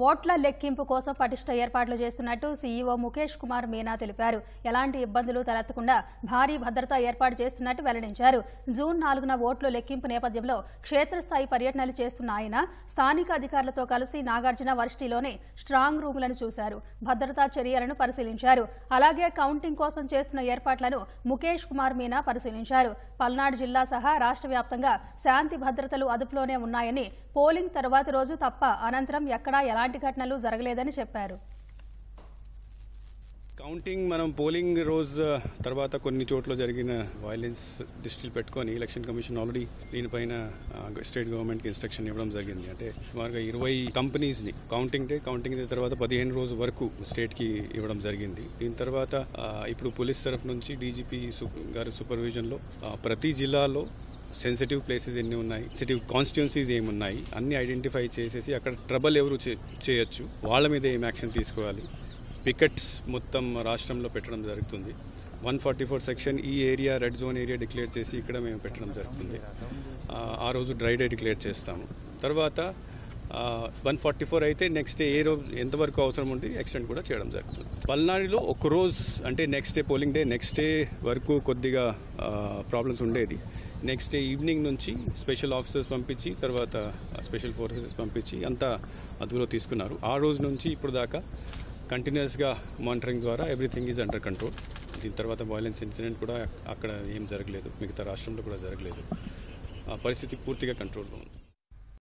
ఓట్ల లెక్కింపు కోసం పటిష్ట ఏర్పాట్లు చేస్తున్నట్టు సీఈఓ ముఖేష్ కుమార్ మీనా తెలిపారు. ఎలాంటి ఇబ్బందులు తలెత్తకుండా భారీ భద్రత ఏర్పాటు చేస్తున్నట్టు వెల్లడించారు. జూన్ 4న ఓట్ల లెక్కింపు నేపథ్యంలో క్షేత్రస్థాయి పర్యటనలు చేస్తున్న ఆయన స్థానిక అధికారులతో కలిసి నాగార్జున వర్సిటీలోని స్ట్రాంగ్ రూములను చూశారు. భద్రతా చర్యలను పరిశీలించారు. అలాగే కౌంటింగ్ కోసం చేస్తున్న ఏర్పాట్లను ముఖేష్ కుమార్ మీనా పరిశీలించారు. పల్నాడు జిల్లా సహా రాష్ట్ర వ్యాప్తంగా శాంతి భద్రతలు అదుపులోనే ఉన్నాయని, పోలింగ్ తర్వాతి రోజు తప్ప అనంతరం ఎక్కడా ఎలాంటి ఘటనలు జరగలేదని చెప్పారు. కౌంటింగ్ మనం పోలింగ్ రోజు తర్వాత కొన్ని చోట్ల జరిగిన వైలెన్స్ దృష్టిలో పెట్టుకొని ఎలక్షన్ కమిషన్ ఆల్రెడీ దీనిపైన స్టేట్ గవర్నమెంట్కి ఇన్స్ట్రక్షన్ ఇవ్వడం జరిగింది. అంటే సుమారుగా 20 కంపెనీస్ని కౌంటింగ్ డే తర్వాత 15 రోజు వరకు స్టేట్కి ఇవ్వడం జరిగింది. దీని తర్వాత ఇప్పుడు పోలీస్ తరఫు నుంచి డీజీపీ గారి సూపర్విజన్లో ప్రతి జిల్లాలో సెన్సిటివ్ ప్లేసెస్ ఎన్ని ఉన్నాయి, సెన్సిటివ్ కాన్స్టిట్యున్సీస్ ఏమున్నాయి అన్ని ఐడెంటిఫై చేసేసి అక్కడ ట్రబుల్ ఎవరు చేయొచ్చు వాళ్ళ మీద ఏం యాక్షన్ తీసుకోవాలి, పికెట్స్ మొత్తం రాష్ట్రంలో పెట్టడం జరుగుతుంది. 144 సెక్షన్ ఈ area red zone area declare చేసి ఇక్కడ మేము పెట్టడం జరుగుతుంది. ఆ రోజు డ్రై డే డిక్లేర్ చేస్తాము. తర్వాత 144 అయితే నెక్స్ట్ డే ఏ రోజు ఎంతవరకు అవసరం ఉంటే ఎక్స్టెండ్ కూడా చేయడం జరుగుతుంది. పల్నాడులో ఒక రోజు అంటే next day polling day next day వరకు కొద్దిగా ప్రాబ్లమ్స్ ఉండేది. నెక్స్ట్ డే ఈవినింగ్ నుంచి స్పెషల్ ఆఫీసర్స్ పంపించి తర్వాత స్పెషల్ ఫోర్సెస్ పంపించి అంతా అదుపులో తీసుకున్నారు. ఆ రోజు నుంచి ఇప్పుడు దాకా కంటిన్యూస్గా మానిటరింగ్ ద్వారా ఎవ్రీథింగ్ ఈజ్ అండర్ కంట్రోల్. దీని తర్వాత వైలెన్స్ ఇన్సిడెంట్ కూడా అక్కడ ఏం జరగలేదు, మిగతా రాష్ట్రంలో కూడా జరగలేదు. ఆ పరిస్థితి పూర్తిగా కంట్రోల్లో ఉంది.